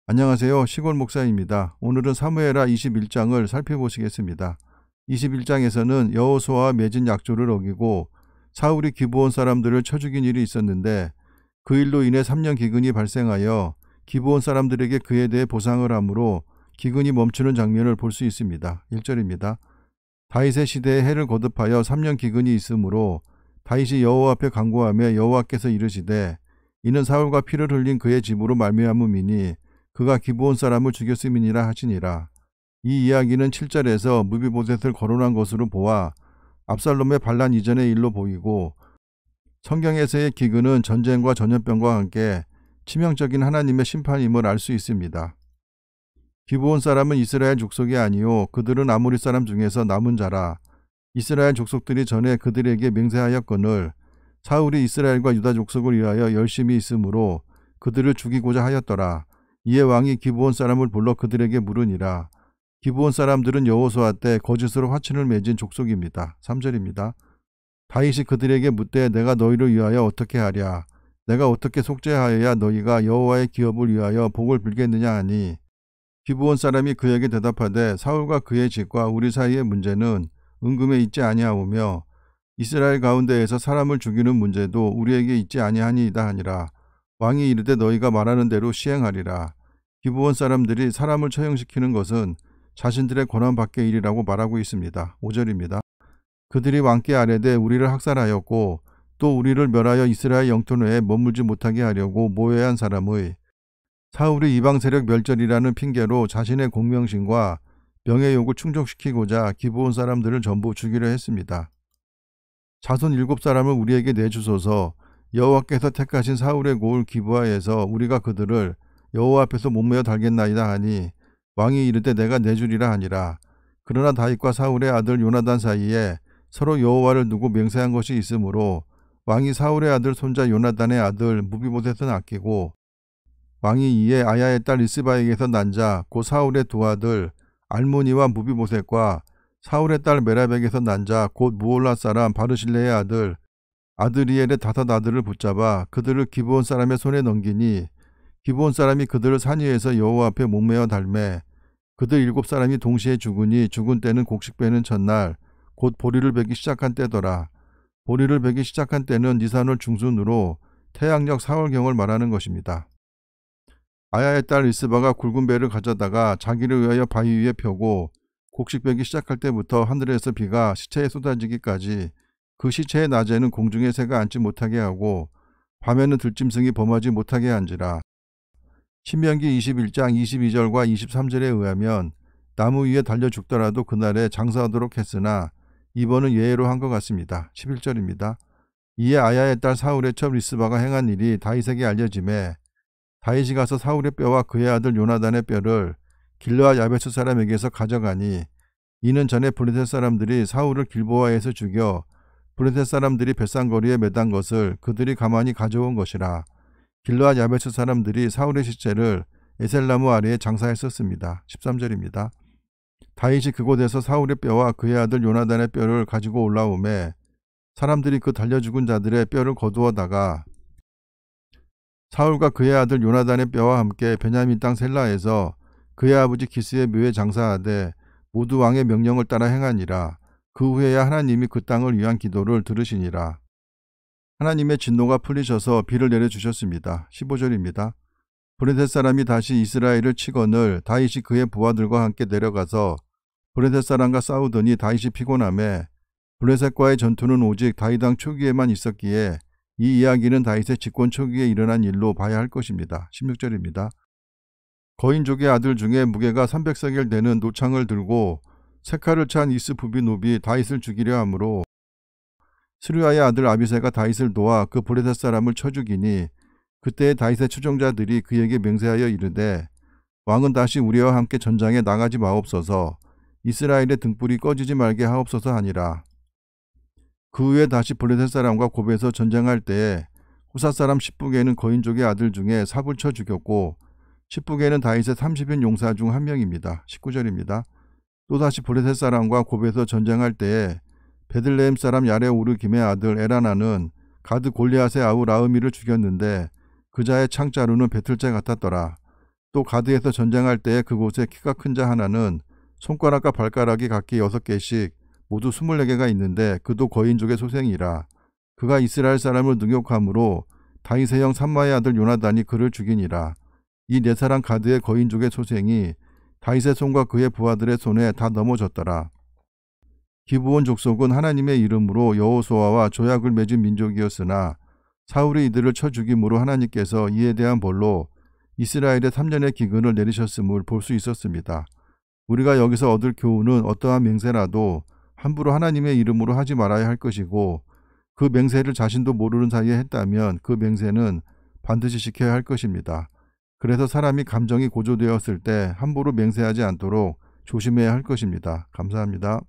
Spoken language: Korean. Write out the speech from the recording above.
안녕하세요. 시골 목사입니다. 오늘은 사무엘하 21장을 살펴보시겠습니다. 21장에서는 여호수아와 맺은 약조를 어기고 사울이 기브온 사람들을 쳐 죽인 일이 있었는데 그 일로 인해 3년 기근이 발생하여 기브온 사람들에게 그에 대해 보상을 하므로 기근이 멈추는 장면을 볼 수 있습니다. 1절입니다. 다윗의 시대에 해를 거듭하여 3년 기근이 있으므로 다윗이 여호와 앞에 간구하며 여호와께서 이르시되 이는 사울과 피를 흘린 그의 집으로 말미암음이니 그가 기브온 사람을 죽였음이니라 하시니라. 이 이야기는 7절에서 무비보셋을 거론한 것으로 보아 압살롬의 반란 이전의 일로 보이고 성경에서의 기근은 전쟁과 전염병과 함께 치명적인 하나님의 심판임을 알 수 있습니다. 기브온 사람은 이스라엘 족속이 아니요 그들은 아모리 사람 중에서 남은 자라. 이스라엘 족속들이 전에 그들에게 맹세하였거늘 사울이 이스라엘과 유다 족속을 위하여 열심히 있으므로 그들을 죽이고자 하였더라. 이에 왕이 기브온 사람을 불러 그들에게 물으니라. 기브온 사람들은 여호수아 때 거짓으로 화친을 맺은 족속입니다. 3절입니다. 다윗이 그들에게 묻되 내가 너희를 위하여 어떻게 하랴? 내가 어떻게 속죄하여야 너희가 여호와의 기업을 위하여 복을 빌겠느냐 하니 기브온 사람이 그에게 대답하되 사울과 그의 집과 우리 사이의 문제는 은금에 있지 아니하오며 이스라엘 가운데에서 사람을 죽이는 문제도 우리에게 있지 아니하니이다 하니라. 왕이 이르되 너희가 말하는 대로 시행하리라. 기브온 사람들이 사람을 처형시키는 것은 자신들의 권한 밖의 일이라고 말하고 있습니다. 5절입니다. 그들이 왕께 아뢰되 우리를 학살하였고 또 우리를 멸하여 이스라엘 영토 내에 머물지 못하게 하려고 모해한 사람의 사울이 이방 세력 멸절이라는 핑계로 자신의 공명심과 명예욕을 충족시키고자 기브온 사람들을 전부 죽이려 했습니다. 자손 7사람을 우리에게 내주소서. 여호와께서 택하신 사울의 고을 기브아에서 우리가 그들을 여호와 앞에서 못매어 달겠나이다 하니 왕이 이르되 내가 내주리라 하니라. 그러나 다윗과 사울의 아들 요나단 사이에 서로 여호와를 두고 맹세한 것이 있으므로 왕이 사울의 아들 손자 요나단의 아들 무비보셋은 아끼고 왕이 이에 아야의 딸 리스바에게서 난 자 곧 사울의 두 아들 알모니와 무비보셋과 사울의 딸 메랍에게서 난 자 곧 무올라 사람 바르실레의 아들 아드리엘의 5 아들을 붙잡아 그들을 기브온 사람의 손에 넘기니 기브온 사람이 그들을 산 위에서 여호와 앞에 목매어 달매 그들 7사람이 동시에 죽으니 죽은 때는 곡식 베는 첫날 곧 보리를 베기 시작한 때더라. 보리를 베기 시작한 때는 니산월 중순으로 태양력 4월경을 말하는 것입니다. 아야의 딸 리스바가 굵은 배를 가져다가 자기를 위하여 바위 위에 펴고 곡식 베기 시작할 때부터 하늘에서 비가 시체에 쏟아지기까지 그 시체의 낮에는 공중에 새가 앉지 못하게 하고 밤에는 들짐승이 범하지 못하게 한지라. 신명기 21장 22절과 23절에 의하면 나무 위에 달려 죽더라도 그날에 장사하도록 했으나 이번은 예외로 한 것 같습니다. 11절입니다. 이에 아야의 딸 사울의 첩 리스바가 행한 일이 다윗에게 알려지매 다윗이 가서 사울의 뼈와 그의 아들 요나단의 뼈를 길르앗 야베스 사람에게서 가져가니 이는 전에 블레셋 사람들이 사울을 길보아에서 죽여 블레셋 사람들이 벳산거리에 매단 것을 그들이 가만히 가져온 것이라. 길르앗 야베스 사람들이 사울의 시체를 에셀나무 아래에 장사했었습니다. 13절입니다. 다윗이 그곳에서 사울의 뼈와 그의 아들 요나단의 뼈를 가지고 올라오매 사람들이 그 달려 죽은 자들의 뼈를 거두어다가 사울과 그의 아들 요나단의 뼈와 함께 베냐민 땅 셀라에서 그의 아버지 기스의 묘에 장사하되 모두 왕의 명령을 따라 행하니라. 그 후에야 하나님이 그 땅을 위한 기도를 들으시니라. 하나님의 진노가 풀리셔서 비를 내려주셨습니다. 15절입니다. 블레셋 사람이 다시 이스라엘을 치거늘 다윗이 그의 부하들과 함께 내려가서 블레셋 사람과 싸우더니 다윗이 피곤하매 블레셋과의 전투는 오직 다윗 왕 초기에만 있었기에 이 이야기는 다윗의 집권 초기에 일어난 일로 봐야 할 것입니다. 16절입니다. 거인족의 아들 중에 무게가 300세겔 되는 노창을 들고 색칼을 찬 이스부비 노비 다윗을 죽이려 하므로 스루야의 아들 아비새가 다윗을 도와 그 블레셋 사람을 쳐 죽이니 그때 다윗의 추종자들이 그에게 맹세하여 이르되 왕은 다시 우리와 함께 전장에 나가지 마옵소서. 이스라엘의 등불이 꺼지지 말게 하옵소서 하니라. 그 후에 다시 블레셋 사람과 곱에서 전쟁할 때에 후사 사람 십부게는 거인족의 아들 중에 삽을 쳐 죽였고 십부게는 다윗의 30인 용사 중 한 명입니다. 19절입니다. 또다시 블레셋 사람과 곱에서 전쟁할 때에 베들레헴 사람 야레오르김의 아들 에라나는 가드 골리앗의 아우 라흐미를 죽였는데 그자의 창자루는 배틀째 같았더라. 또 가드에서 전쟁할 때 그곳에 키가 큰 자 하나는 손가락과 발가락이 각기 6개씩 모두 24개가 있는데 그도 거인족의 소생이라. 그가 이스라엘 사람을 능욕함으로 다윗의 형 삼마의 아들 요나단이 그를 죽이니라. 이 4사람 가드의 거인족의 소생이 다윗의 손과 그의 부하들의 손에 다 넘어졌더라. 기브온 족속은 하나님의 이름으로 여호수아와 조약을 맺은 민족이었으나 사울이 이들을 쳐 죽임으로 하나님께서 이에 대한 벌로 이스라엘의 3년의 기근을 내리셨음을 볼 수 있었습니다. 우리가 여기서 얻을 교훈은 어떠한 맹세라도 함부로 하나님의 이름으로 하지 말아야 할 것이고 그 맹세를 자신도 모르는 사이에 했다면 그 맹세는 반드시 지켜야 할 것입니다. 그래서 사람이 감정이 고조되었을 때 함부로 맹세하지 않도록 조심해야 할 것입니다. 감사합니다.